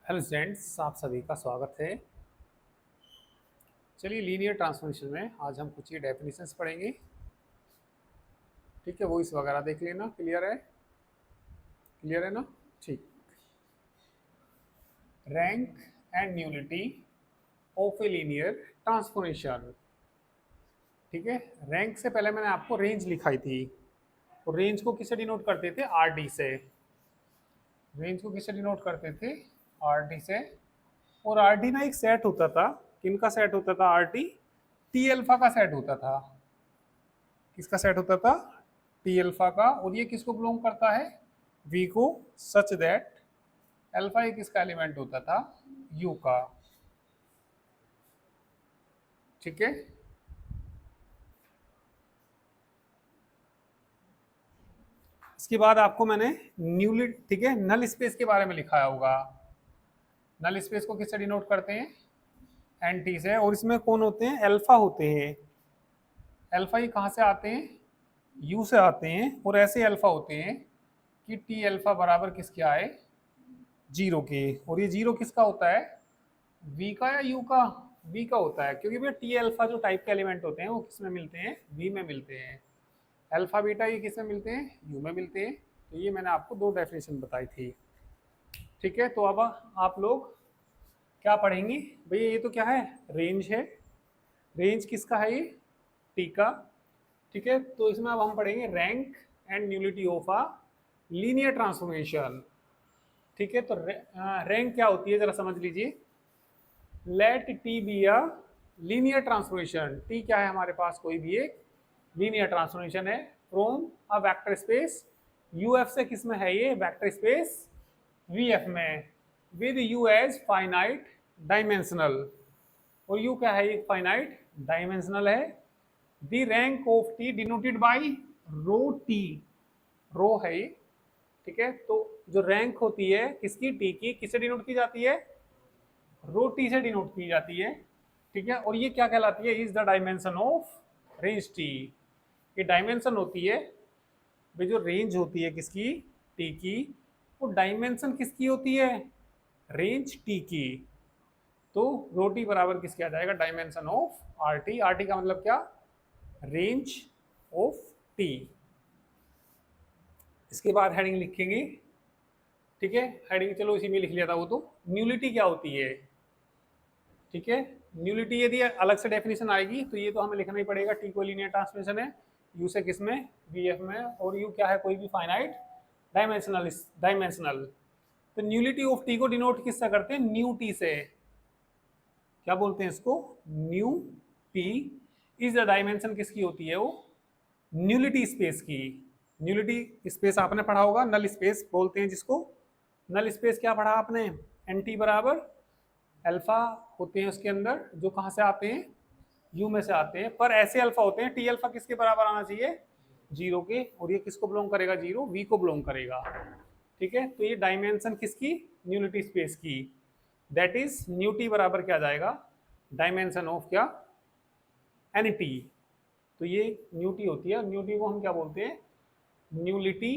Hello students, आप सभी का स्वागत है। चलिए, लीनियर ट्रांसफॉर्मेशन में आज हम कुछ ही डेफिनेशंस पढ़ेंगे। ठीक है, वो इस वगैरह देख लेना। क्लियर है? क्लियर है ना? ठीक। Rank and nullity of a linear transformation. ठीक है, रैंक से पहले मैंने आपको रेंज लिखाई थी। तो रेंज को किससे डिनोट करते थे? आर डी से। रेंज को किससे डिनोट करते थे? आर डी से। और आर डी ना एक सेट होता था। किनका सेट होता था? आर टी टी अल्फा का सेट होता था। किसका सेट होता था? टी अल्फा का। और ये किसको बिलोंग करता है? वी को। सच दैट अल्फा एक किसका एलिमेंट होता था? यू का। ठीक है। इसके बाद आपको मैंने न्यूली, ठीक है, नल स्पेस के बारे में लिखाया होगा। नल स्पेस को किससे डिनोट करते हैं? एंटी से। और इसमें कौन होते हैं? अल्फा होते हैं। अल्फा ये कहाँ से आते हैं? यू से आते हैं। और ऐसे अल्फा होते हैं कि टी अल्फा बराबर किसके आए? जीरो के। और ये जीरो किसका होता है? वी का या यू का? वी का होता है, क्योंकि भैया टी अल्फा जो टाइप के एलिमेंट होते हैं वो किस में मिलते हैं? वी में मिलते हैं। अल्फा बीटा ये किस में मिलते हैं? यू में मिलते हैं। तो ये मैंने आपको दो डेफिनेशन बताई थी। ठीक है, तो अब आप लोग क्या पढ़ेंगे? भैया ये तो क्या है? रेंज है। रेंज किसका है? ये टी का। ठीक है, तो इसमें अब हम पढ़ेंगे rank and nullity of a linear transformation. ठीक है, तो रैंक क्या होती है जरा समझ लीजिए। Let T be a linear transformation. T क्या है हमारे पास? कोई भी एक लीनियर ट्रांसफॉर्मेशन है from a vector space U F से। किस में है ये? वेक्टर स्पेस वीएफ में, with U as finite dimensional. और यू क्या है? एक फाइनाइट डायमेंशनल है। The rank of T denoted by rho T. Rho है ये। ठीक है, तो जो रैंक होती है किसकी? टी की। किससे डिनोट की जाती है? रो टी से डिनोट की जाती है। ठीक है, और ये क्या कहलाती है? Is the dimension of range T. ये डायमेंशन होती है। भाई जो रेंज होती है किसकी? टी की। वो डायमेंशन किसकी होती है? रेंज टी की। तो रो टी बराबर किसके आ जाएगा? Dimension of R T. R T का मतलब क्या? Range of T. इसके बाद हेडिंग लिखेंगे। ठीक है, हेडिंग चलो इसी में लिख लिया था वो। तो न्यूलिटी क्या होती है? ठीक है, न्यूलिटी यदि अलग से डेफिनेशन आएगी तो ये तो हमें लिखना ही पड़ेगा। टी को लीनियर ट्रांसफॉर्मेशन है, यू से किस में? वीएफ में। और यू क्या है? कोई भी फाइनाइट डायमेंशनल। डायमेंशनल। तो न्यूलिटी ऑफ टी को डिनोट किससे करते हैं? न्यू टी से। क्या बोलते हैं इसको? New T is the dimension किसकी होती है? वो न्यूलिटी स्पेस की। न्यूलिटी स्पेस आपने पढ़ा होगा, नल स्पेस बोलते हैं जिसको। नल स्पेस क्या पढ़ा आपने? एन टी बराबर अल्फा होते हैं उसके अंदर, जो कहाँ से आते हैं? यू में से आते हैं। पर ऐसे अल्फा होते हैं, टी अल्फा किसके बराबर आना चाहिए? जीरो के। और ये किसको बिलोंग करेगा? जीरो वी को बिलोंग करेगा। ठीक है, तो ये डायमेंशन किसकी? न्यूलिटी स्पेस की। दैट इज न्यू टी बराबर क्या आ जाएगा? डायमेंशन ऑफ क्या? N T. तो ये न्यू टी होती है। न्यू टी को हम क्या बोलते हैं? न्यूलिटी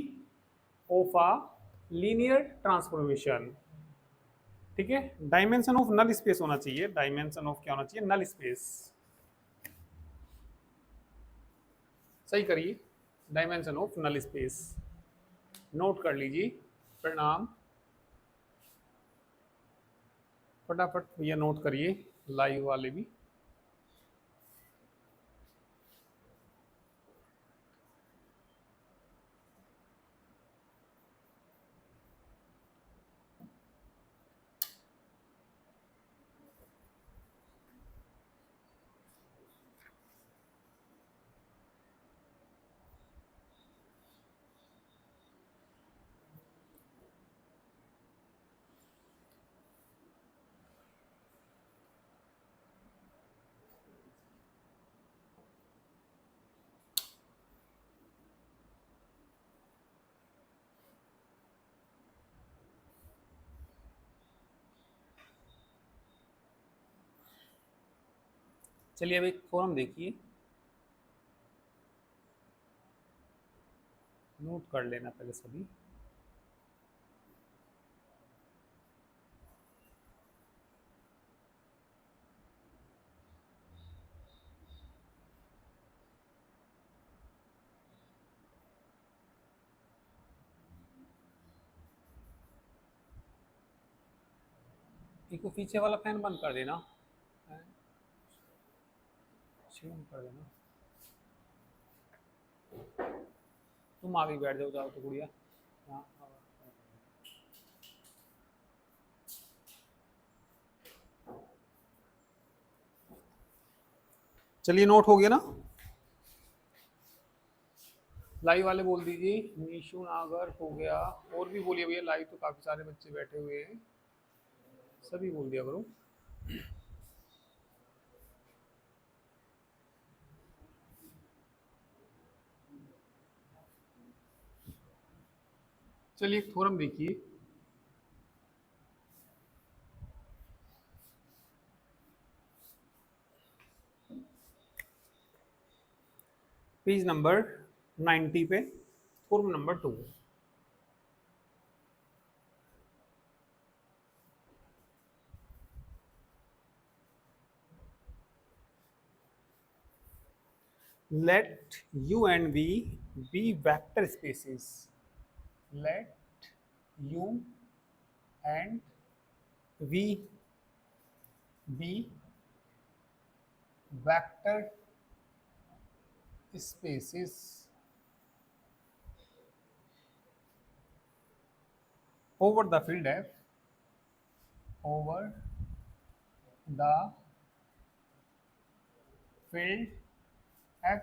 ऑफ अ लीनियर ट्रांसफॉर्मेशन। ठीक है, डायमेंशन ऑफ नल स्पेस होना चाहिए। डायमेंशन ऑफ क्या होना चाहिए? Null space. सही करिए, dimension of null space. Note कर लीजिए। प्रणाम। फटाफट भैया नोट करिए, लाइव वाले भी। चलिए अब एक फॉर्म देखिए, नोट कर लेना पहले सभी। एक पीछे वाला फैन बंद कर देना, बंद कर देना। तुम आगे बैठ जाओ, जाओ तो गुड़िया। हाँ, चलिए नोट हो गया ना। लाइव वाले बोल दीजिए, निशु नागर हो गया। और भी बोलिए भैया, लाइव तो काफी सारे बच्चे बैठे हुए हैं, सभी बोल दिया करो। चलिए एक थोरम देखिए, पेज नंबर 90 पे, form number 2। let u and v be vector spaces, let u and v be vector spaces over the field f, over the field f,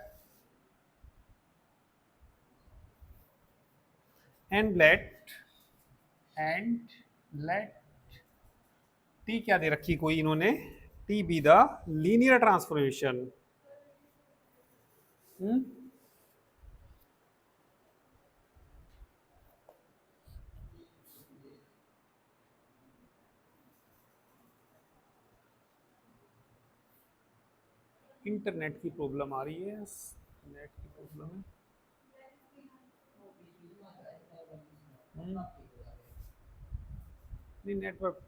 and let t क्या दे रखी कोई इन्होंने, t be the linear transformation। Internet की problem आ रही है, net की problem है। नहीं, नेटवर्क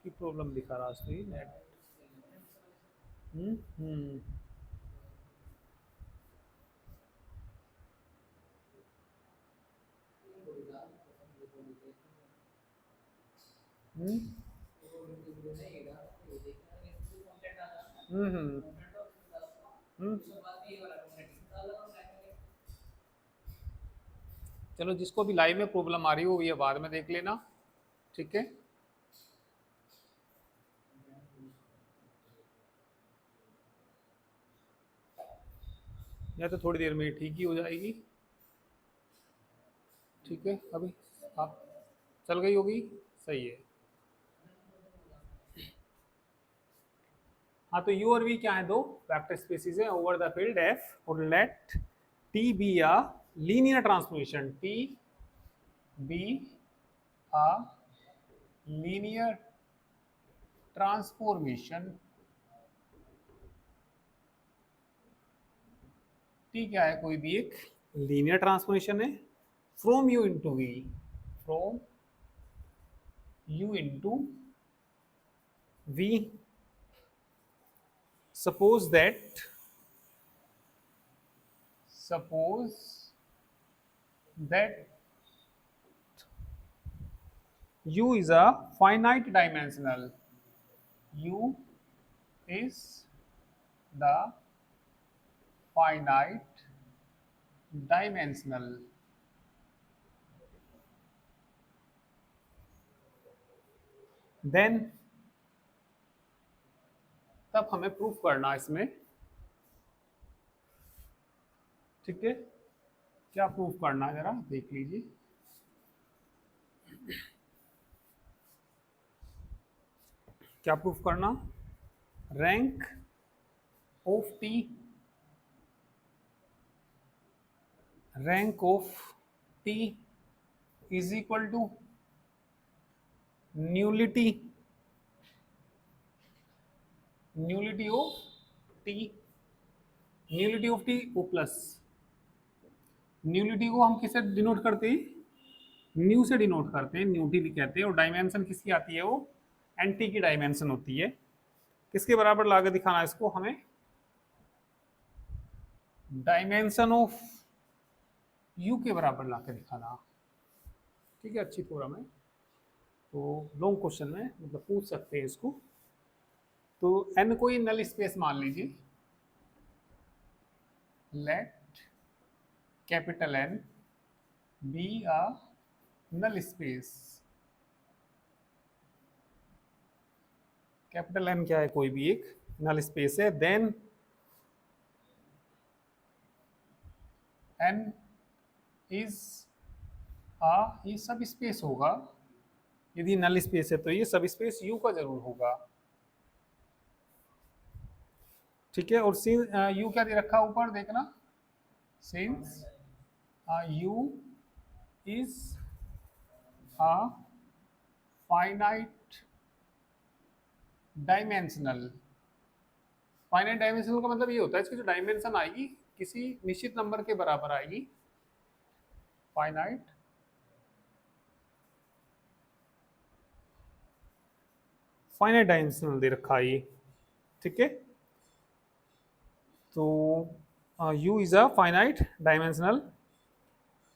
की प्रॉब्लम दिखा रहा है ये नेट। हम्म हम्म हम्म हम्म हम्म। चलो, जिसको भी लाइव में प्रॉब्लम आ रही हो ये बाद में देख लेना, ठीक है। या तो थोड़ी देर में ठीक ही हो जाएगी, ठीक है। अभी आप चल गई होगी, सही है। हाँ, तो यू और वी क्या है, दो वेक्टर स्पेसिस है ओवर द फील्ड एफ, और let T be a linear transformation, T be a linear transformation. T क्या है, कोई भी एक लीनियर ट्रांसफॉर्मेशन है from U into V, from U into V. suppose that u is a finite dimensional, u is the finite dimensional, then तब हमें proof करना इसमें, ठीक है। क्या प्रूफ करना है जरा देख लीजिए। क्या प्रूफ करना, rank of T, rank of T is equal to nullity, nullity of T, nullity of T O plus. Nullity को हम किससे डिनोट करते हैं, न्यू से डिनोट करते हैं, न्यूटी भी कहते हैं। और डायमेंशन किसकी आती है, वो एंटी की डायमेंशन होती है। किसके बराबर लाके दिखाना है इसको हमें, डायमेंशन ऑफ यू के बराबर लाके दिखाना, ठीक है। अच्छी थोड़ा में तो लॉन्ग क्वेश्चन में मतलब पूछ सकते हैं इसको। तो n कोई नल स्पेस मान लीजिए, let capital N be a null space. Capital N क्या है, कोई भी एक नल स्पेस है, देन n इज ये सब स्पेस होगा। यदि नल स्पेस है तो ये सब स्पेस U का जरूर होगा। ठीक है, और सिंस U क्या दे रखा है ऊपर देखना, since U is a finite dimensional. Finite dimensional का मतलब ये होता है इसकी जो डायमेंशन आएगी किसी निश्चित नंबर के बराबर आएगी। फाइनाइट फाइनाइट डायमेंशनल दे रखा है ये। ठीक है, तो U is a finite dimensional,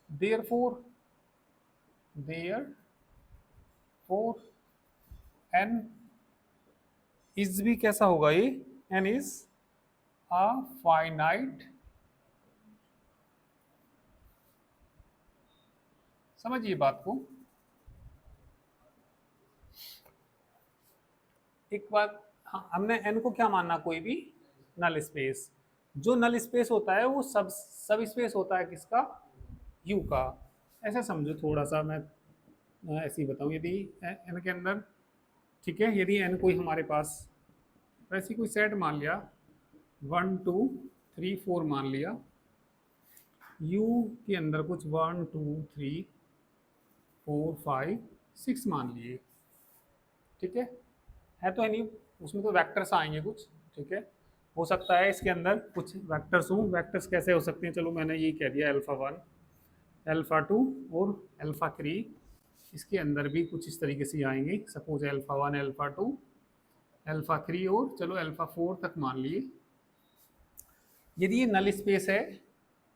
therefore n is भी कैसा होगा ये, n इज अ फाइनाइट, समझिए बात को। एक बात, हाँ, हमने n को क्या मानना, कोई भी नल स्पेस। जो नल स्पेस होता है वो सब स्पेस होता है किसका, U का। ऐसा समझो थोड़ा सा, मैं ऐसे ही बताऊं, यदि n के अंदर, ठीक है, यदि n कोई हमारे पास वैसी कोई सेट मान लिया, 1 2 3 4 मान लिया, U के अंदर कुछ 1 2 3 4 5 6 मान लिए। ठीक है तो नहीं, उसमें तो वेक्टर्स आएंगे कुछ। ठीक है, हो सकता है इसके अंदर कुछ वेक्टर्स हों। वेक्टर्स कैसे हो सकते हैं, चलो मैंने ये कह दिया α1 α2 और α3। इसके अंदर भी कुछ इस तरीके से आएंगे, सपोज α1 α2 α3 और चलो α4 तक मान लिए। यदि ये नल स्पेस है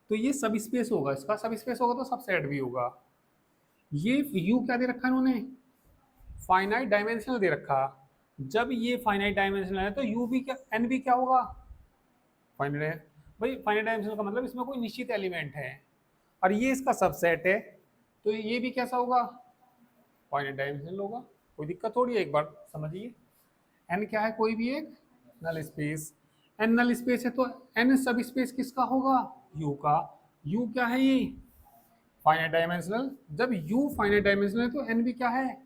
तो ये सब स्पेस होगा, इसका सब स्पेस होगा तो सब सेट भी होगा। ये U क्या दे रखा है इन्होंने, फाइनाइट डायमेंशनल दे रखा। जब ये फाइनाइट डायमेंशनल है तो U भी क्या, N भी क्या होगा, फाइनाइट। भाई फाइनाइट डायमेंशनल का मतलब इसमें कोई निश्चित एलिमेंट है और ये इसका सबसेट है, तो ये भी कैसा होगा, फाइनाइट डायमेंशनल होगा। कोई दिक्कत थोड़ी है, एक बार समझिए। N क्या है, कोई भी एक null space. N null space है तो N सब स्पेस किसका होगा, U का। U क्या है, ये फाइनाइट डायमेंशनल। जब U फाइनाइट डायमेंशनल है तो N भी क्या है,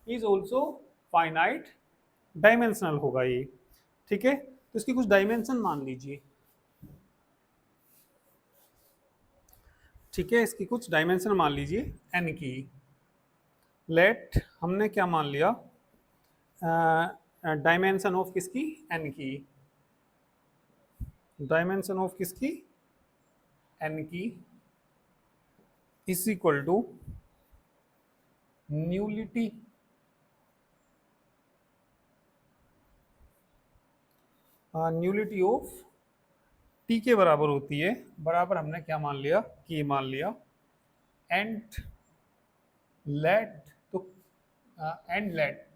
इज ऑल्सो फाइनाइट डायमेंशनल होगा ये। ठीक है, तो इसकी कुछ डायमेंशन मान लीजिए। ठीक है, इसकी कुछ डायमेंशन मान लीजिए n की। लेट हमने क्या मान लिया, डायमेंशन ऑफ किसकी, n की। डायमेंशन ऑफ किसकी, n की is equal to nullity nullity of t के बराबर होती है, बराबर हमने क्या मान लिया, k मान लिया। एंड लेट तो एंड लेट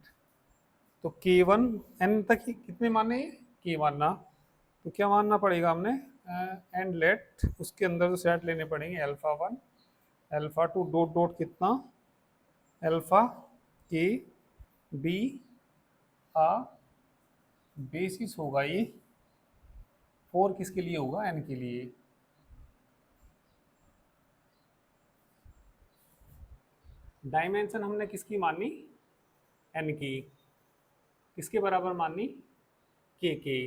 तो k1 n तक ही कितने माने, k मानना, तो क्या मानना पड़ेगा हमने, एंड लेट उसके अंदर जो सेट लेने पड़ेंगे α1 α2 डॉट डॉट कितना, अल्फा के बी आ बेसिस होगा ये, 4 किसके लिए होगा, n के लिए। डायमेंशन हमने किसकी मानी, n की, किसके बराबर मानी, के।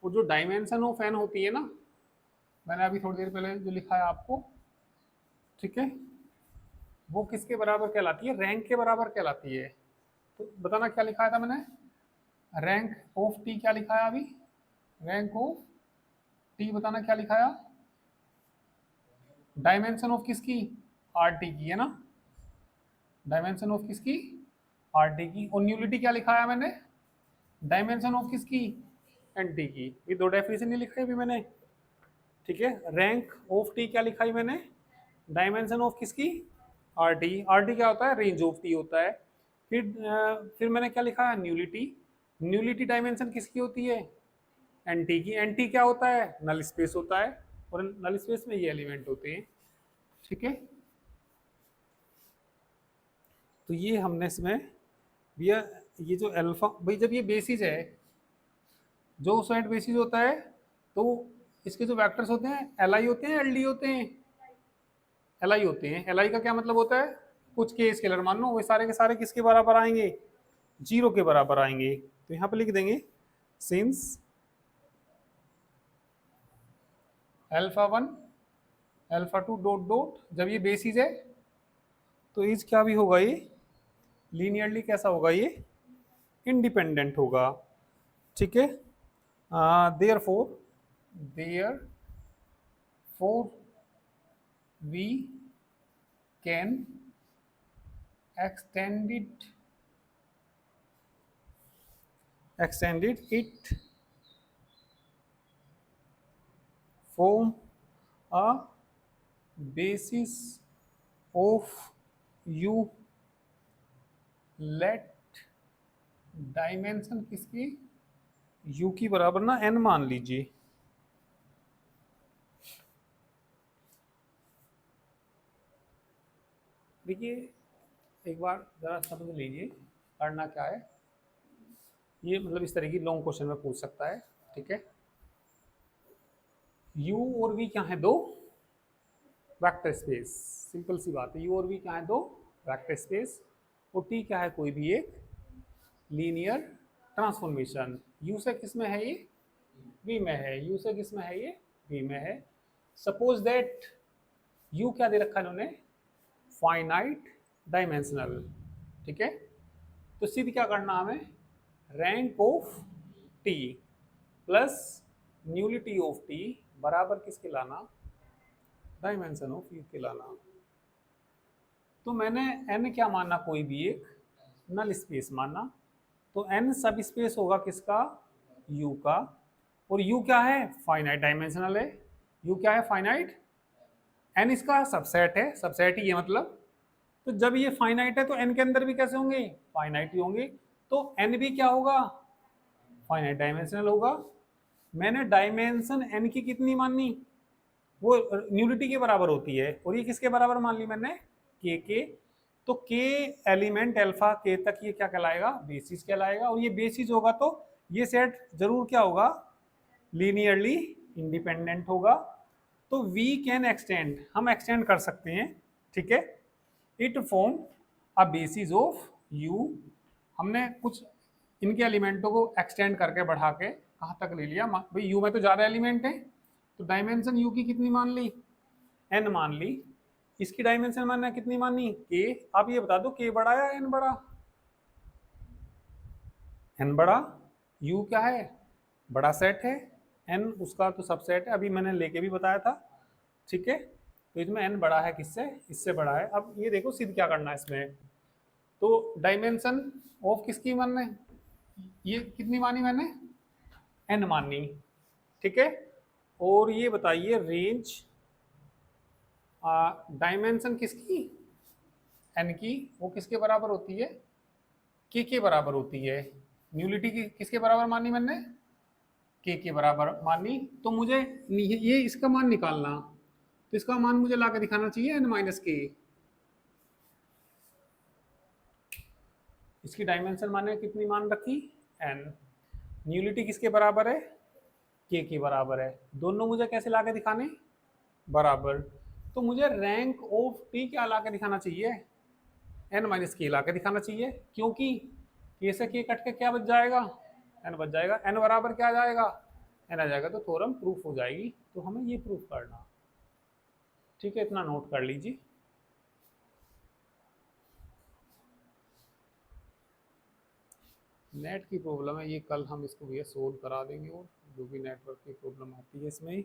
और जो डायमेंशन ऑफ n होती है ना, मैंने अभी थोड़ी देर पहले जो लिखा है आपको, ठीक है, वो किसके बराबर कहलाती है, रैंक के बराबर कहलाती है। तो बताना क्या लिखा था मैंने, रैंक ऑफ टी क्या लिखा है अभी, रैंक ऑफ टी बताना क्या लिखाया, डायमेंशन ऑफ किसकी, आर टी की, है ना, डायमेंशन ऑफ किसकी, आर टी की। और न्यूलिटी क्या लिखा है मैंने, डायमेंशन ऑफ किसकी, एन टी की। ये दो डेफिनेशन नहीं लिखाई अभी मैंने। ठीक है, रैंक ऑफ टी क्या लिखाई मैंने, डायमेंशन ऑफ किसकी, आर टी। आर टी क्या होता है, रेंज ऑफ टी होता है। फिर मैंने क्या लिखा है, न्यूलिटी। न्यूलिटी डायमेंशन किसकी होती है, एंटी की। एंटी क्या होता है, नल स्पेस होता है, और नल स्पेस में ये एलिमेंट होते हैं। ठीक है, तो ये हमने इसमें भैया, ये जो अल्फा भाई, जब ये बेसिस है, जो साइड बेसिस होता है, तो इसके जो वेक्टर्स होते हैं एल आई होते हैं, एल डी होते हैं, एल आई होते हैं। एल आई का क्या मतलब होता है, कुछ के स्केलर मान लो, वो सारे के सारे किसके बराबर आएंगे, जीरो के बराबर आएंगे। तो यहाँ पे लिख देंगे since alpha one alpha two dot dot, जब ये बेसिस है तो इज क्या भी होगा, ये लीनियरली कैसा होगा, ये इंडिपेंडेंट होगा। ठीक है, therefore we can extended it from a basis of u, let dimension किसकी, u की बराबर ना n मान लीजिए। देखिए एक बार जरा समझ लीजिए करना क्या है, ये मतलब इस तरह की लॉन्ग क्वेश्चन में पूछ सकता है। ठीक है, u और v क्या है, दो वेक्टर स्पेस, सिंपल सी बात है। u और v क्या है, दो वेक्टर स्पेस, और t क्या है, कोई भी एक लीनियर ट्रांसफॉर्मेशन। u से किस में है, ये v में है, u से किस में है, ये v में है। सपोज दैट u क्या दे रखा है इन्होंने, फाइनाइट डायमेंशनल। ठीक है, तो सीधे क्या करना हमें, rank of T plus nullity of T बराबर किसके लाना, डायमेंशन ऑफ यू के लाना। तो मैंने n क्या माना, कोई भी एक नल स्पेस माना, तो n सब स्पेस होगा किसका, u का, और u क्या है, फाइनाइट डायमेंशनल है। u क्या है, फाइनाइट, n इसका सबसेट है, सबसेट ही है मतलब। तो जब ये फाइनाइट है तो n के अंदर भी कैसे होंगे, फाइनाइट ही होंगे, तो n भी क्या होगा, फाइनाइट डायमेंशनल होगा। मैंने डायमेंशन n की कितनी मानी, वो न्यूलिटी के बराबर होती है, और ये किसके बराबर मान ली मैंने, के। तो के एलिमेंट अल्फा के तक ये क्या कहलाएगा, बेसिस कहलाएगा, और ये बेसिस होगा तो ये सेट जरूर क्या होगा, लीनियरली इंडिपेंडेंट होगा। तो वी कैन एक्सटेंड, हम एक्सटेंड कर सकते हैं। ठीक है, it form a basis of you, हमने कुछ इनके एलिमेंटों को एक्सटेंड करके बढ़ा के कहाँ तक ले लिया, भाई यू में तो ज़्यादा एलिमेंट है, तो डायमेंशन यू की कितनी मान ली, एन मान ली। इसकी डायमेंशन मानना कितनी मानी, के। आप ये बता दो के बड़ा या एन बड़ा, एन बड़ा, यू क्या है, बड़ा सेट है, एन उसका तो सबसेट है, अभी मैंने लेके भी बताया था। ठीक है, तो इसमें एन बड़ा है किससे, इससे बड़ा है। अब ये देखो सिद्ध क्या करना है इसमें, तो डायमेंशन ऑफ किसकी मानने, ये कितनी मानी मैंने, एन मानी। ठीक है, और ये बताइए रेंज डायमेंशन किसकी, एन की, वो किसके बराबर होती है, के बराबर होती है। न्यूलिटी की किसके बराबर मानी मैंने, के बराबर मानी। तो मुझे ये इसका मान निकालना, तो इसका मान मुझे ला के दिखाना चाहिए एन माइनस के। इसकी डायमेंशन माने कितनी मान रखी, एन। न्यूलिटी किसके बराबर है, के बराबर है। दोनों मुझे कैसे ला के दिखाने, बराबर। तो मुझे रैंक ऑफ टी क्या ला के दिखाना चाहिए, एन माइनस के ला के दिखाना चाहिए, क्योंकि के से के कट के क्या बच जाएगा, एन बच जाएगा। एन बराबर क्या आ जाएगा, एन आ जाएगा, तो थ्योरम प्रूफ हो जाएगी। तो हमें ये प्रूफ करना। ठीक है, इतना नोट कर लीजिए। नेट की प्रॉब्लम है ये, कल हम इसको भैया सोल्व करा देंगे, और जो भी नेटवर्क की प्रॉब्लम आती है इसमें।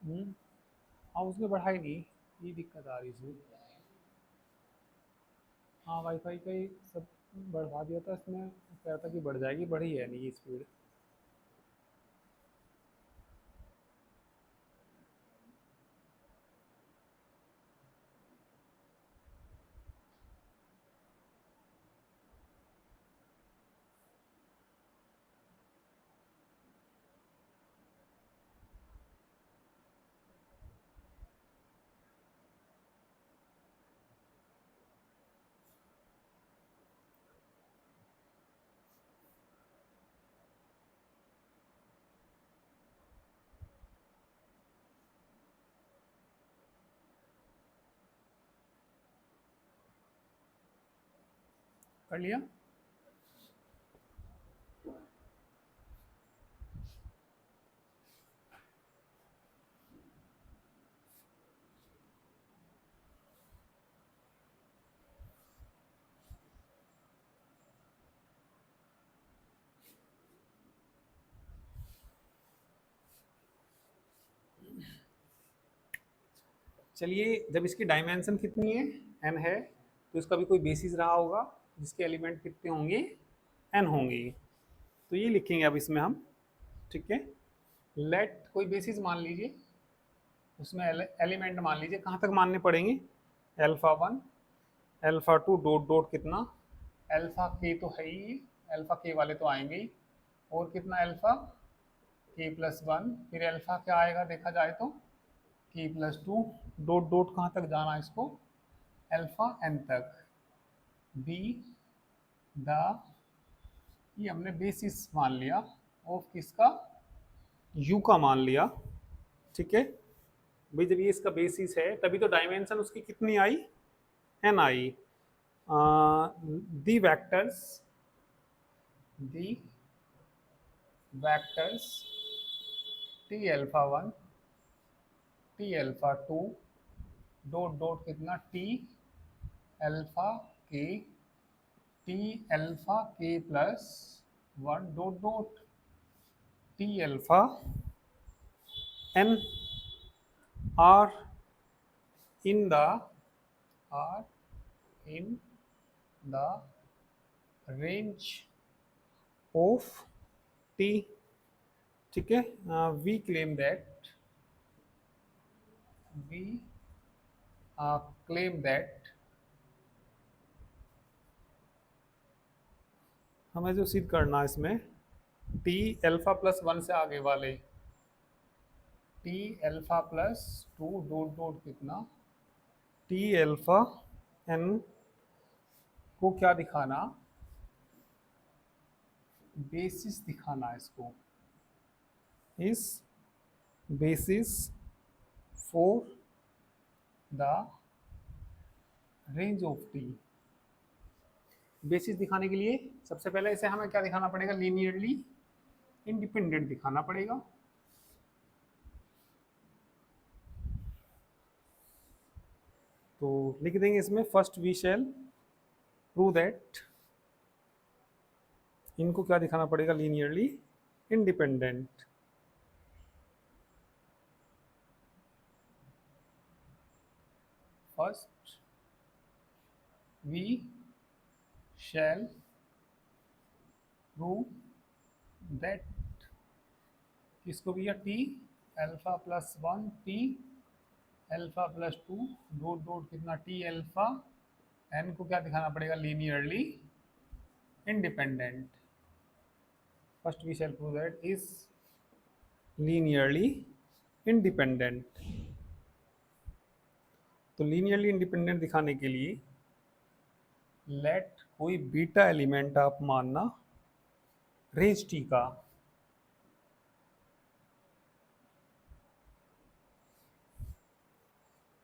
हाँ उसने बढ़ाई नहीं, ये दिक्कत आ रही थी। हाँ वाईफाई का ही सब बढ़ा दिया था इसने, कह रहा था कि बढ़ जाएगी, बढ़ी है नहीं स्पीड। कर लिया। चलिए, जब इसकी डायमेंशन कितनी है, n है, तो इसका भी कोई बेसिस रहा होगा जिसके एलिमेंट कितने होंगे, n होंगे। तो ये लिखेंगे अब इसमें हम, ठीक है। लेट कोई बेसिस मान लीजिए, उसमें एलिमेंट मान लीजिए, कहाँ तक मानने पड़ेंगे, अल्फा 1 अल्फा 2 डॉट डॉट कितना, अल्फा के तो है ही, अल्फा के वाले तो आएंगे ही, और कितना अल्फा k+1, फिर अल्फा क्या आएगा देखा जाए तो k+2, डॉट डॉट कहाँ तक जाना है इसको, अल्फा n तक। बी द, ये हमने बेसिस मान लिया ऑफ किसका, u का मान लिया, ठीक है। भाई जब ये इसका बेसिस है तभी तो डायमेंशन उसकी कितनी आई, n आई। The vectors, the vectors t alpha 1 t alpha 2 dot dot कितना t alpha k t alpha k+1 dot dot t alpha n are in the are in the range of t, ठीक है। We claim that, we claim that, हमें जो सिद्ध करना है इसमें, T अल्फा+1 से आगे वाले टी अल्फा+2 डॉट डॉट कितना टी अल्फा n को क्या दिखाना, बेसिस दिखाना है इसको, इस basis for the range of T. Basis दिखाने के लिए सबसे पहले इसे हमें क्या दिखाना पड़ेगा, लीनियरली इंडिपेंडेंट दिखाना पड़ेगा। तो लिख देंगे इसमें, first we shall prove that, इनको क्या दिखाना पड़ेगा, linearly independent. First we shall prove that, किसको भैया, टी अल्फा+1 टी अल्फा+2 डॉट डॉट कितना टी अल्फा एन को क्या दिखाना पड़ेगा, linearly independent. First we shall prove that is linearly independent. तो लीनियरली इंडिपेंडेंट दिखाने के लिए लेट कोई बीटा एलिमेंट आप मानना रेंज टी का,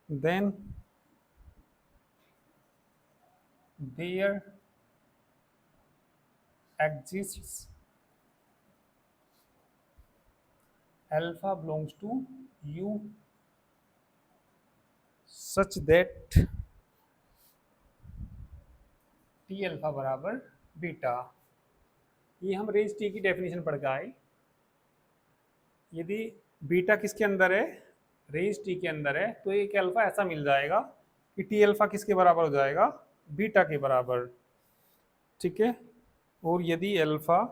then there exists alpha belongs to u such that t alpha बराबर बीटा। ये हम रेंज टी की डेफिनेशन पढ़ के आए। यदि बीटा किसके अंदर है, रेंज टी के अंदर है, तो एक अल्फा ऐसा मिल जाएगा कि टी अल्फा किसके बराबर हो जाएगा, बीटा के बराबर। ठीक है, और यदि अल्फा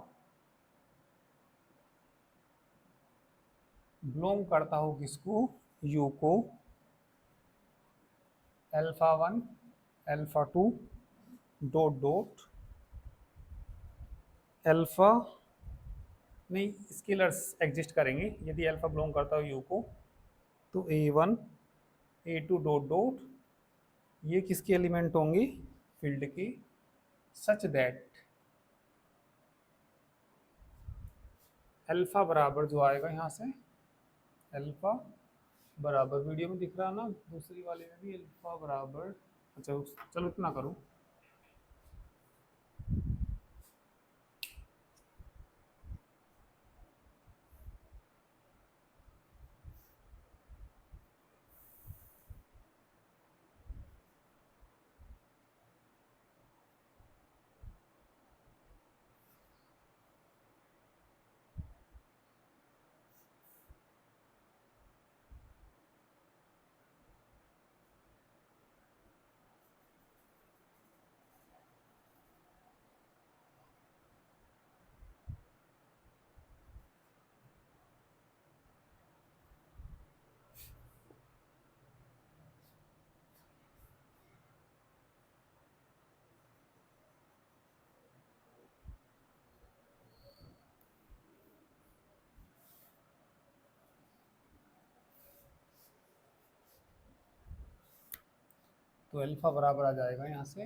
बिलोंग करता हो किसको, यू को, alpha 1 alpha 2 dot dot alpha, नहीं स्केलर्स एग्जिस्ट करेंगे, यदि अल्फा बिलोंग करता हो यू को तो A1 A2 डॉट डॉट ये किसके एलिमेंट होंगे, फील्ड के, सच दैट अल्फा बराबर जो आएगा यहाँ से, अल्फा बराबर वीडियो में दिख रहा ना, दूसरी वाले में भी अल्फा बराबर, अच्छा चलो इतना करूँ, तो अल्फा बराबर आ जाएगा यहाँ से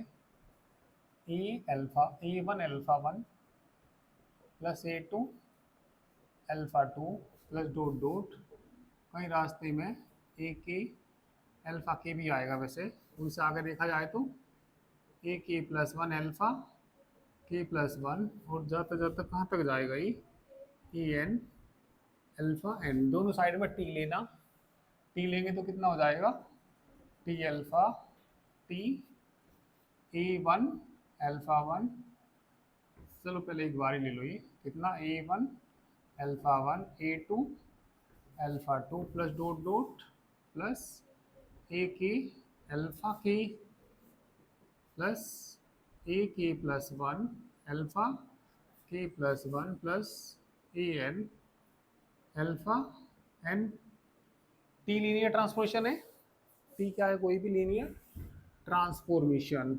A1 alpha 1 plus A2 alpha 2 plus dot dot, कहीं रास्ते में ए के अल्फा के भी आएगा, वैसे उनसे आगे देखा जाए तो ए के प्लस 1 अल्फा के प्लस 1, और जाते जाते कहाँ तक जाएगा ये, ए एन अल्फा एन, दोनों साइड में टी लेना, टी लेंगे तो कितना हो जाएगा, T alpha T A1 alpha 1, चलो पहले एक बार ही ले लो, ये कितना A1 alpha 1 A2 alpha 2 plus dot dot plus ए के अल्फा के प्लस ए के प्लस 1 अल्फा के plus 1 plus a n alpha n, T linear transformation है, टी क्या है, कोई भी लीनियर ट्रांसफॉर्मेशन।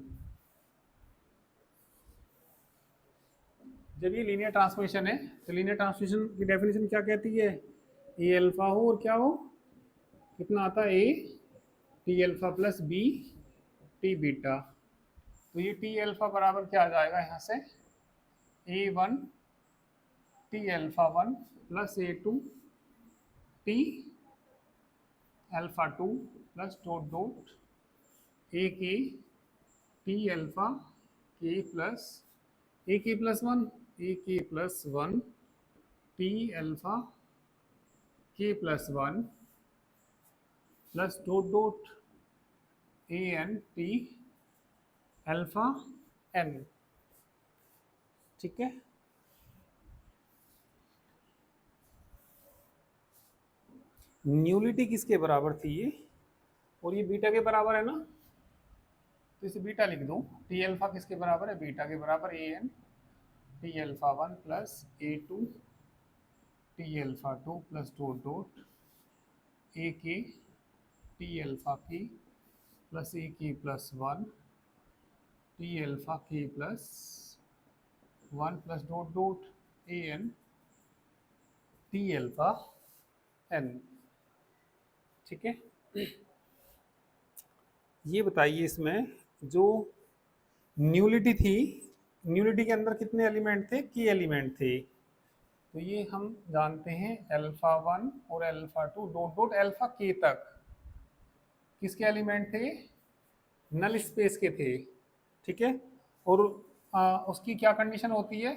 जब ये लीनियर ट्रांसफॉर्मेशन है तो लीनियर ट्रांसफॉर्मेशन की डेफिनेशन क्या कहती है, ए अल्फा हो और क्या हो, कितना आता है A T alpha plus B T beta, तो ये टी अल्फा बराबर क्या आ जाएगा यहाँ से, A1 T alpha 1 plus A2 T alpha 2 plus dot dot ए के टी अल्फा के प्लस ए के प्लस 1 ए के प्लस 1 टी अल्फा के plus 1 plus dot dot A N T alpha N. ठीक है, न्यूलिटी किसके बराबर थी ये, और ये बीटा के बराबर है ना, तो इसे बीटा लिख दूं, टी अल्फा किसके बराबर है, बीटा के बराबर, a N T alpha 1 plus A2 T alpha 2 plus dot dot ए के टी अल्फा के प्लस ए के प्लस 1 टी अल्फा के plus 1 plus dot dot A N T alpha N. ठीक है, ये बताइए इसमें जो न्यूलिटी थी, न्यूलिटी के अंदर कितने एलिमेंट थे, की एलिमेंट थे, तो ये हम जानते हैं अल्फा 1 और अल्फा 2 डॉट डॉट अल्फा के तक किसके एलिमेंट थे, नल स्पेस के थे। ठीक है, और उसकी क्या कंडीशन होती है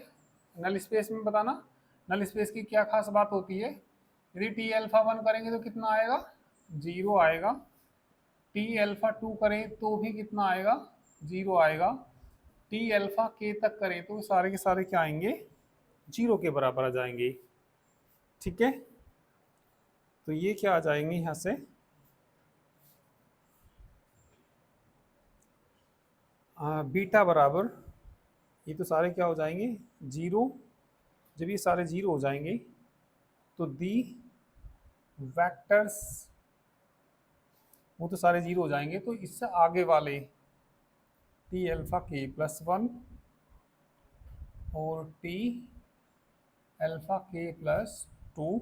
नल स्पेस में, बताना नल स्पेस की क्या खास बात होती है, यदि टी अल्फा 1 करेंगे तो कितना आएगा, 0 आएगा, टी अल्फा 2 करें तो भी कितना आएगा, 0 आएगा, टी अल्फा के तक करें तो सारे के सारे क्या आएंगे, 0 के बराबर आ जाएंगे। ठीक है, तो ये क्या आ जाएंगे यहाँ से, बीटा बराबर, ये तो सारे क्या हो जाएंगे जीरो। जब ये सारे जीरो हो जाएंगे तो दी वेक्टर्स, वो तो सारे जीरो हो जाएंगे, तो इससे आगे वाले टी अल्फा के प्लस वन और टी अल्फा के प्लस टू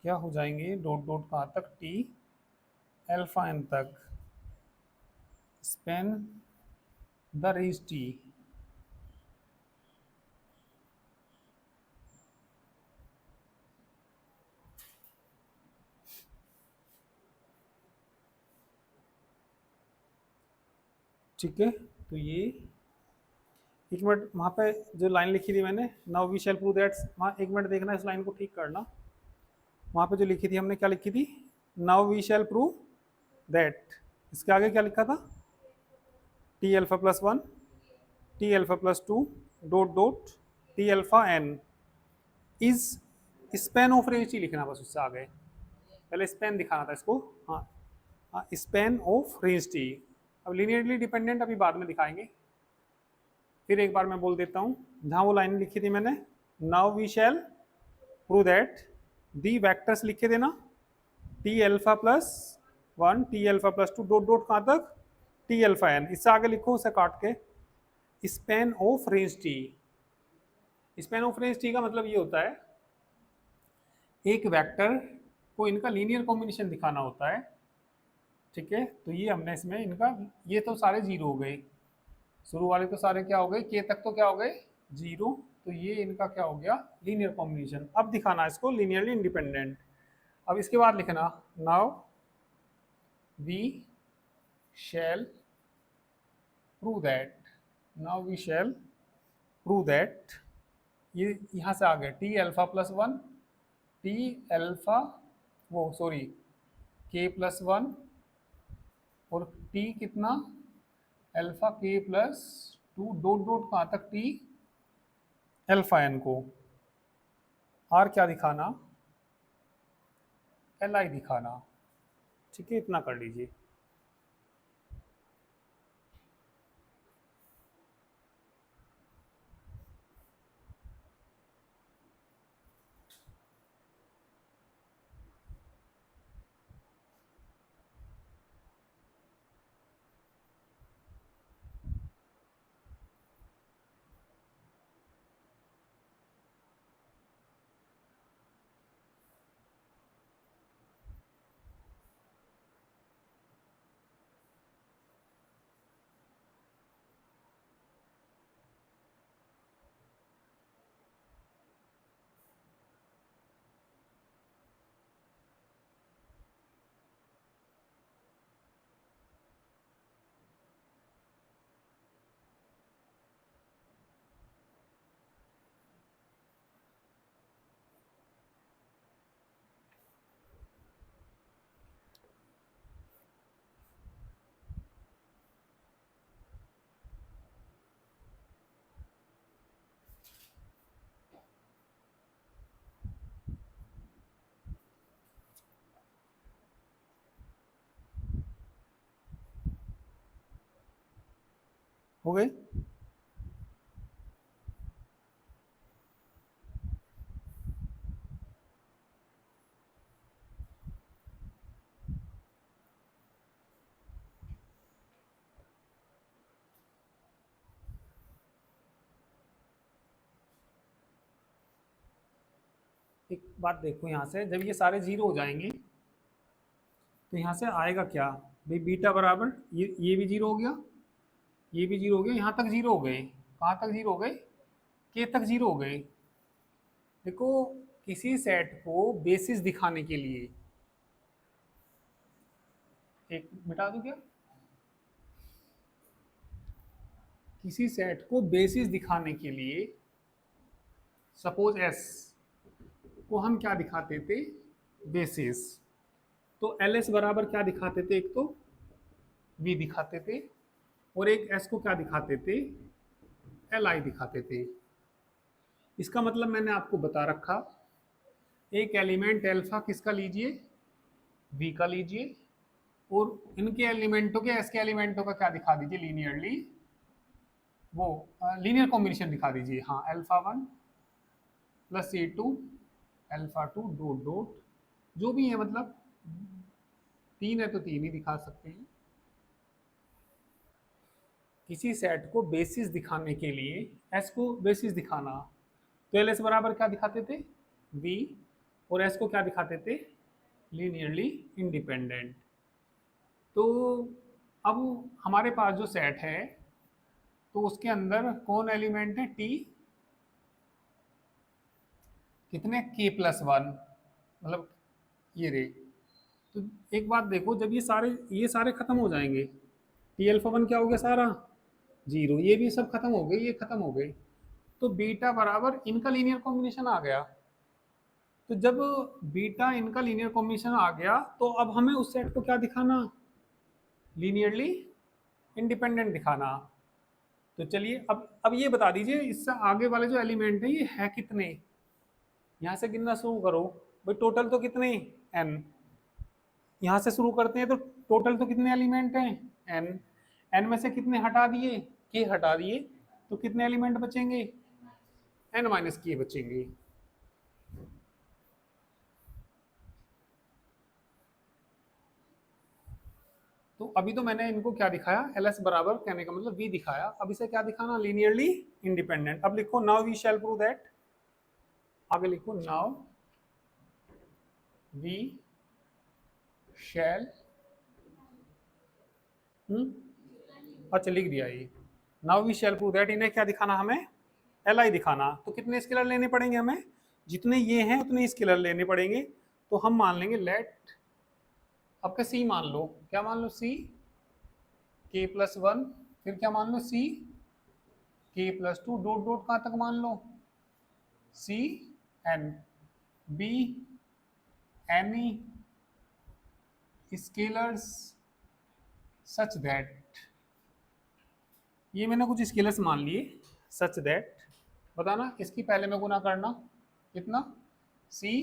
क्या हो जाएंगे, डॉट डॉट कहाँ तक, टी अल्फा एन तक, स्पेन द रेज टी। ठीक है, तो ये एक मिनट वहाँ पे जो लाइन लिखी थी मैंने, now we shall prove that, वहाँ एक मिनट देखना, इस लाइन को ठीक करना। वहाँ पे जो लिखी थी हमने, क्या लिखी थी, now we shall prove that, इसके आगे क्या लिखा था, T alpha plus one, T alpha plus two, dot dot T alpha N is span of range T लिखना, बस उससे आगे पहले स्पेन दिखाना था इसको। हाँ हाँ, स्पेन ऑफ रेंज टी। अब लीनियरली डिपेंडेंट अभी बाद में दिखाएंगे। फिर एक बार मैं बोल देता हूँ, जहाँ वो लाइन लिखी थी मैंने, now we shall prove that the vectors लिखे देना, T alpha plus one, T alpha plus two, dot dot कहाँ तक, टी अल्फा एन, इससे आगे लिखो उसे काट के, Spain of range T. Spain of range T का मतलब ये होता है, एक वेक्टर को इनका लीनियर कॉम्बिनेशन दिखाना होता है। ठीक है, तो ये हमने इसमें इनका, ये तो सारे जीरो हो गए, शुरू वाले तो सारे क्या हो गए, के तक तो क्या हो गए जीरो, तो ये इनका क्या हो गया लीनियर कॉम्बिनेशन। अब दिखाना है इसको लीनियरली इंडिपेंडेंट। अब इसके बाद लिखना, now we shall prove that, now we shall prove that, ये यहाँ से आ गए T alpha plus one, T alpha, वो सॉरी, के प्लस वन और टी कितना, अल्फा के प्लस टू, डॉट डॉट कहाँ तक, टी अल्फा एन को, आर क्या दिखाना, एल आई दिखाना। ठीक है, इतना कर लीजिए। हो गए, एक बात देखो, यहाँ से जब ये सारे जीरो हो जाएंगे तो यहाँ से आएगा क्या भाई, बीटा बराबर, ये भी जीरो हो गया, ये भी जीरो हो गया, यहाँ तक जीरो हो गए, कहाँ तक जीरो हो गए, के तक जीरो हो गए। देखो, किसी सेट को बेसिस दिखाने के लिए, एक मिटा दूं क्या, किसी सेट को बेसिस दिखाने के लिए, सपोज एस को हम क्या दिखाते थे, बेसिस, तो एल एस बराबर क्या दिखाते थे, एक तो वी दिखाते थे, और एक एस को क्या दिखाते थे, एल आई दिखाते थे। इसका मतलब मैंने आपको बता रखा एक एलिमेंट अल्फा किसका लीजिए, वी का लीजिए, और इनके एलिमेंटों के एस के एलिमेंटों का क्या दिखा दीजिए लीनियरली, वो लीनियर कॉम्बिनेशन दिखा दीजिए। हाँ, alpha 1 plus A2 alpha 2 dot dot जो भी है, मतलब 3 है तो 3 ही दिखा सकते हैं। किसी सेट को बेसिस दिखाने के लिए एस को बेसिस दिखाना, तो एल एस बराबर क्या दिखाते थे, वी, और एस को क्या दिखाते थे, लीनियरली इंडिपेंडेंट। तो अब हमारे पास जो सेट है तो उसके अंदर कौन एलिमेंट है, टी कितने, K+1, मतलब ये रे। तो एक बात देखो, जब ये सारे खत्म हो जाएंगे, टी अल्फा 1 क्या हो गया सारा, जीरो, ये भी सब खत्म हो गए, ये खत्म हो गए, तो बीटा बराबर इनका लीनियर कॉम्बिनेशन आ गया। तो जब बीटा इनका लीनियर कॉम्बिनेशन आ गया तो अब हमें उस सेट को क्या दिखाना, लीनियरली इंडिपेंडेंट दिखाना। तो चलिए अब ये बता दीजिए, इससे आगे वाले जो एलिमेंट है ये है कितने, यहाँ से गिनना शुरू करो भाई, टोटल तो कितने, एन, यहाँ से शुरू करते हैं तो टोटल तो कितने एलिमेंट हैं, एन, एन में से कितने हटा दिए, के हटा दिए, तो कितने एलिमेंट बचेंगे, एन माइनस के बचेंगे। तो अभी तो मैंने इनको क्या दिखाया, एल एस बराबर कहने का मतलब वी दिखाया, अब इसे क्या दिखाना, लीनियरली इंडिपेंडेंट। अब लिखो now we shall prove that, आगे लिखो नाउ वी शैल, अच्छा लिख दिया ये, now we shall prove that, इन्हें क्या दिखाना हमें, एल आई दिखाना। तो कितने स्केलर लेने पड़ेंगे हमें, जितने ये हैं उतने स्केलर लेने पड़ेंगे। तो हम मान लेंगे लेट, आपका सी मान लो, क्या मान लो, सी K+1, फिर क्या मान लो, सी K+2 डॉट डॉट कहाँ तक मान लो, C n, be any scalars such that, ये मैंने कुछ स्केलर्स मान लिए, सच दैट बताना, इसकी पहले में गुना करना, कितना, सी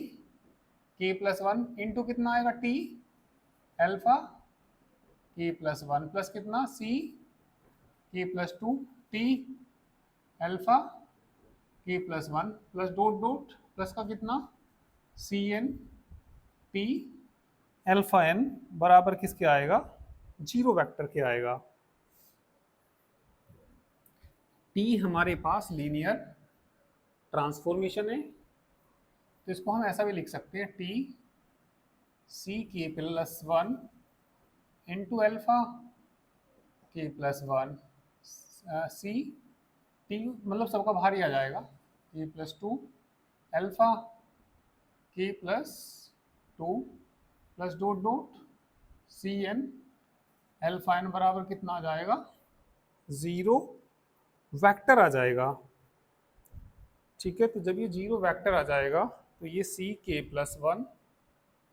K+1 इंटू कितना आएगा, टी अल्फा K+1 प्लस कितना, C K+2 T alpha K+1 plus dot dot plus का कितना, C N T alpha N बराबर किसके आएगा, जीरो वेक्टर के आएगा। टी हमारे पास लीनियर ट्रांसफॉर्मेशन है, तो इसको हम ऐसा भी लिख सकते हैं, T C K+1 into alpha K+1 C T, मतलब सबका बाहर ही आ जाएगा, K+2 alpha K+2 plus dot dot C N alpha N बराबर कितना आ जाएगा, जीरो वेक्टर आ जाएगा। ठीक है, तो जब ये जीरो वेक्टर आ जाएगा तो ये C K+1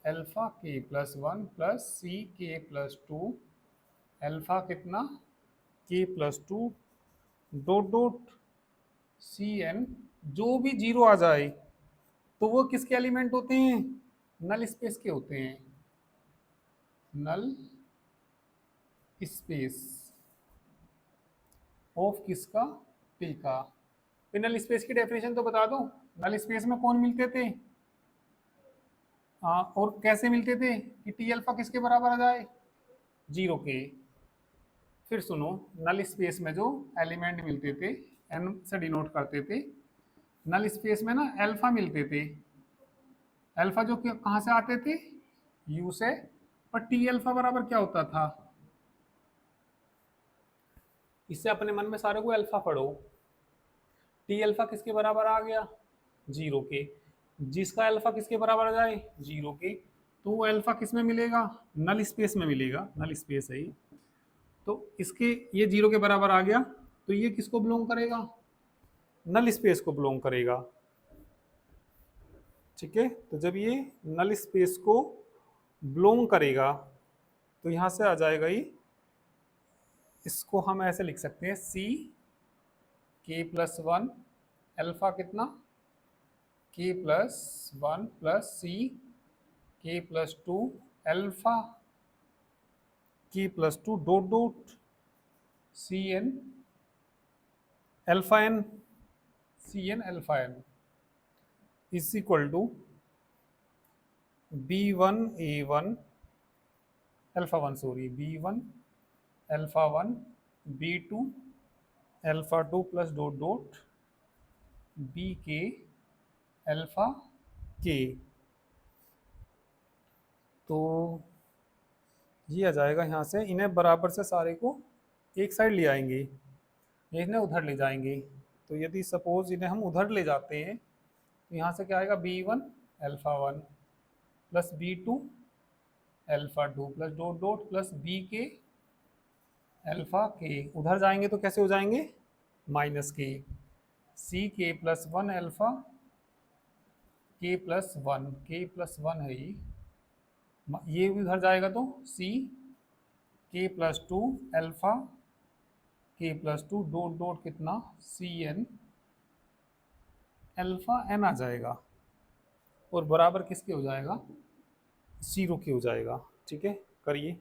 alpha K+1 plus C K+2 alpha कितना, K+2 dot dot C N, जो भी जीरो आ जाए तो वो किसके एलिमेंट होते हैं, नल स्पेस के होते हैं, नल स्पेस ऑफ किसका, टी का। फिर नल स्पेस की डेफिनेशन तो बता दो, नल स्पेस में कौन मिलते थे, और कैसे मिलते थे कि टी अल्फा किसके बराबर आ जाए, जीरो के। फिर सुनो, नल स्पेस में जो एलिमेंट मिलते थे, एन से डिनोट करते थे, नल स्पेस में ना अल्फा मिलते थे, अल्फा जो कहाँ से आते थे, यू से, पर टी अल्फा बराबर क्या होता था, इससे अपने मन में सारे को अल्फा पढ़ो, टी अल्फा किसके बराबर आ गया, जीरो के, जिसका अल्फा किसके बराबर आ जाए, जीरो के, तो वो अल्फा किस में मिलेगा, नल स्पेस में मिलेगा, नल स्पेस है ये। तो इसके ये जीरो के बराबर आ गया, तो ये किसको बिलोंग करेगा, नल स्पेस को बिलोंग करेगा। ठीक है, तो जब ये नल स्पेस को बिलोंग करेगा तो यहाँ से आ जाएगा ये, इसको हम ऐसे लिख सकते हैं, C K+1 अल्फा कितना, के plus one plus C K plus two alpha के plus two dot dot C N alpha N C N alpha N is equal to B one A one alpha one sorry B one alpha one B two alpha two plus dot dot B K alpha K. तो ये आ जाएगा यहाँ से, इन्हें बराबर से सारे को एक साइड ले आएंगे, इन्हें उधर ले जाएंगे। तो यदि सपोज इन्हें हम उधर ले जाते हैं तो यहाँ से क्या आएगा B one alpha one plus B two alpha two plus dot dot plus B K alpha K. उधर जाएंगे तो कैसे हो जाएंगे माइनस के सी के प्लस वन अल्फा के प्लस वन है ये भी उधर जाएगा तो सी के प्लस टू अल्फा के प्लस टू डॉट डॉट कितना सी एन अल्फा एन आ जाएगा और बराबर किसके हो जाएगा 0 के हो जाएगा। ठीक है, करिए।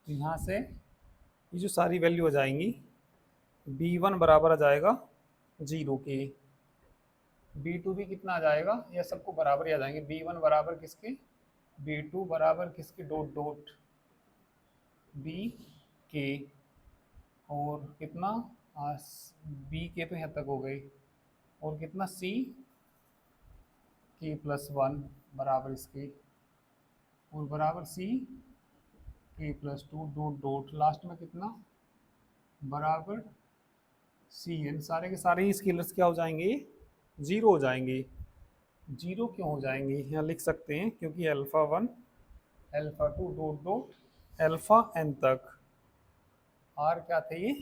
तो यहाँ से ये जो सारी वैल्यू आ जाएंगी बी वन बराबर आ जाएगा 0 के, बी टू भी कितना आ जाएगा, यह सबको बराबर ही आ जाएंगे। बी वन बराबर किसके बी टू बराबर किसके डॉट डॉट बी के और कितना बी के तो यहाँ तक हो गई और कितना सी के प्लस वन बराबर इसके और बराबर सी K plus two dot dot last में कितना बराबर सी एन। सारे के सारे ही स्केलर्स क्या हो जाएंगे 0 हो जाएंगे। 0 क्यों हो जाएंगे यहाँ लिख सकते हैं क्योंकि alpha one alpha two dot dot alpha N तक आर क्या थे ये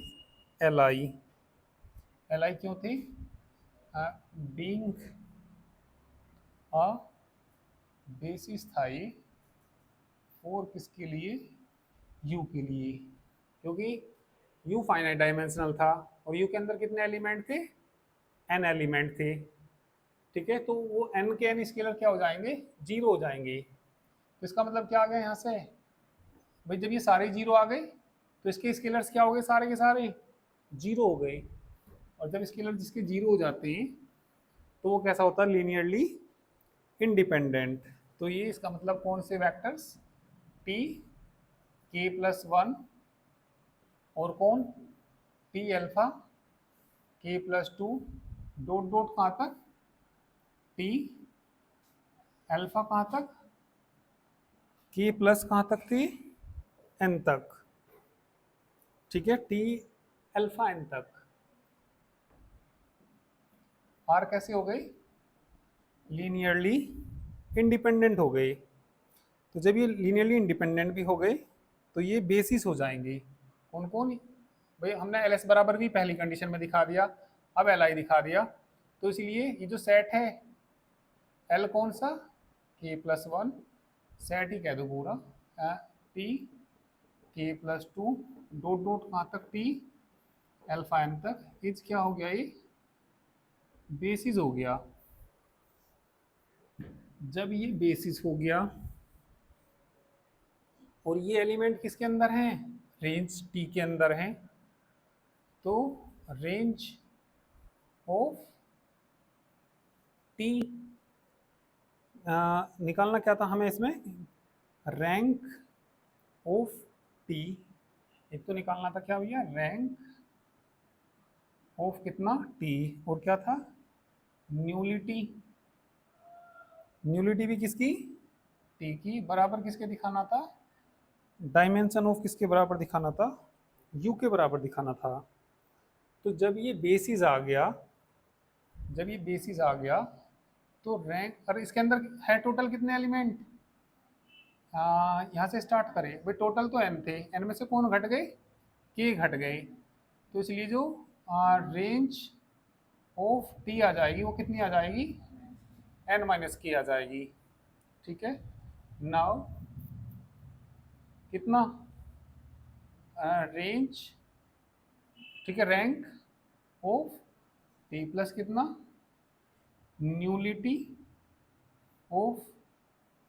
एल आई क्यों थी बीइंग अ बेसिस था ये फॉर किसके लिए यू के लिए, क्योंकि यू फाइनाइट डायमेंशनल था और यू के अंदर कितने एलिमेंट थे एन एलिमेंट थे। ठीक है, तो वो एन के एन स्केलर क्या हो जाएंगे 0 हो जाएंगे। तो इसका मतलब क्या आ गया यहाँ से भाई जब ये सारे 0 आ गए तो इसके स्केलर्स क्या हो गए सारे के सारे 0 हो गए। और जब स्केलर जिसके 0 हो जाते हैं तो वो कैसा होता है लीनियरली इंडिपेंडेंट। तो ये इसका मतलब कौन से वेक्टर्स टी के प्लस वन और कौन टी अल्फा के प्लस टू डॉट डॉट कहाँ तक टी अल्फा कहाँ तक के प्लस कहाँ तक थी एन तक। ठीक है, टी अल्फा एन तक। आर कैसे हो गई लीनियरली इंडिपेंडेंट हो गए। तो जब ये लीनियरली इंडिपेंडेंट भी हो गए तो ये बेसिस हो जाएंगे। कौन कौन भाई हमने एल एस बराबर भी पहली कंडीशन में दिखा दिया, अब एल आई दिखा दिया। तो इसलिए ये जो सेट है एल कौन सा के प्लस वन सेट ही कह दो पूरा टी के प्लस टू डॉट डॉट कहाँ तक टी अल्फा एन तक इज क्या हो गया ये बेसिस हो गया। जब ये बेसिस हो गया और ये एलिमेंट किसके अंदर हैं रेंज टी के अंदर हैं तो रेंज ऑफ टी निकालना क्या था हमें इसमें, रैंक ऑफ टी। एक तो निकालना था क्या भैया, रैंक ऑफ कितना टी, और क्या था, न्यूलिटी। न्यूलिटी भी किसकी, टी की, बराबर किसके दिखाना था, डायमेंशन ऑफ किसके बराबर दिखाना था, यू के बराबर दिखाना था। तो जब ये बेसिस आ गया, जब ये बेसिस आ गया तो रैंक, अरे इसके अंदर है टोटल कितने एलिमेंट, यहाँ से स्टार्ट करें भाई, टोटल तो एन थे, एन में से कौन घट गए, के घट गए, तो इसलिए जो रेंज ऑफ टी आ जाएगी वो कितनी आ जाएगी, एन माइनस की आ जाएगी। ठीक है, नाउ कितना, रेंज, ठीक है, रैंक ऑफ टी प्लस कितना, न्यूलिटी ऑफ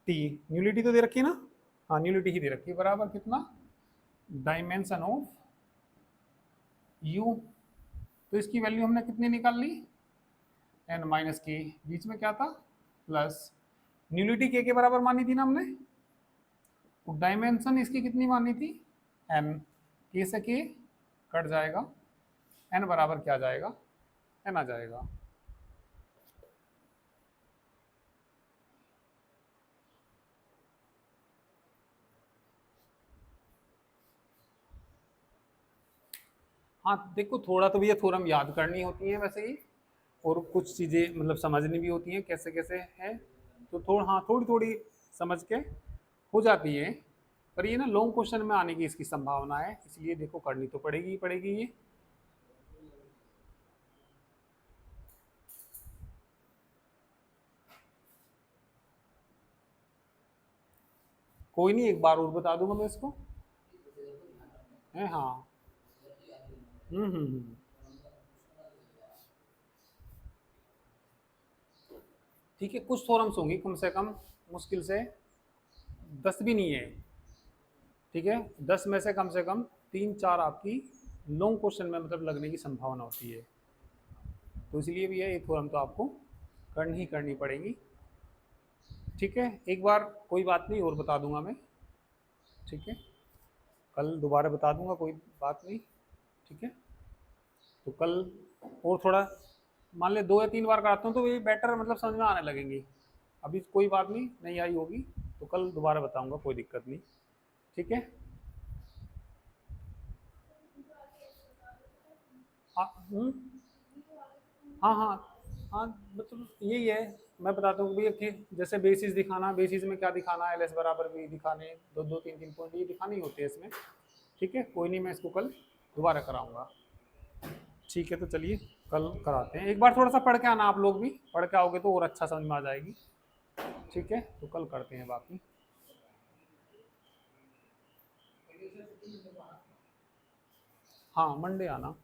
टी, न्यूलिटी तो दे रखी है ना, हाँ न्यूलिटी ही दे रखी है, बराबर कितना, डायमेंशन ऑफ यू। तो इसकी वैल्यू हमने कितनी निकाल ली, एन माइनस के, बीच में क्या था प्लस, न्यूलिटी के बराबर मानी थी ना हमने, तो डायमेंशन इसकी कितनी मानी थी, एन, के से के कट जाएगा, एन बराबर क्या आ जाएगा, एन आ जाएगा। हाँ देखो, थोड़ा तो भैया थ्योरम याद करनी होती है वैसे ही, और कुछ चीज़ें मतलब समझनी भी होती हैं कैसे कैसे है, तो हाँ थोड़ी थोड़ी समझ के हो जाती है, पर ये ना लॉन्ग क्वेश्चन में आने की इसकी संभावना है, इसलिए देखो करनी तो पड़ेगी ही पड़ेगी ये। कोई नहीं, एक बार और बता दूंगा मैं इसको, है हाँ। हम्म। ठीक है, कुछ थ्योरम्स होंगी कम से कम, मुश्किल से 10 भी नहीं है, ठीक है, 10 में से कम 3-4 आपकी लॉन्ग क्वेश्चन में मतलब लगने की संभावना होती है, तो इसलिए भी है, एक थ्योरम तो आपको करनी ही करनी पड़ेगी। ठीक है, एक बार कोई बात नहीं और बता दूंगा मैं, ठीक है, कल दोबारा बता दूंगा, कोई बात नहीं, ठीक है, तो कल और थोड़ा मान ले 2 या 3 बार कराता हूँ तो ये बेटर मतलब समझ में आने लगेंगी, अभी कोई बात नहीं, नहीं आई होगी तो कल दोबारा बताऊंगा, कोई दिक्कत नहीं, ठीक है। हाँ हाँ हाँ, मतलब यही है, मैं बताता हूँ भैया कि जैसे बेसिस दिखाना, बेसिस में क्या दिखाना है, एल एस बराबर भी दिखाने, 2-2 3-3 पॉइंट ये दिखाने ही होते हैं इसमें, ठीक है, कोई नहीं, मैं इसको कल दोबारा कराऊंगा। ठीक है, तो चलिए कल कराते हैं, एक बार थोड़ा सा पढ़ के आना, आप लोग भी पढ़ के आओगे तो और अच्छा समझ में आ जाएगी। ठीक है, तो कल करते हैं बाकी। हाँ मंडे आना।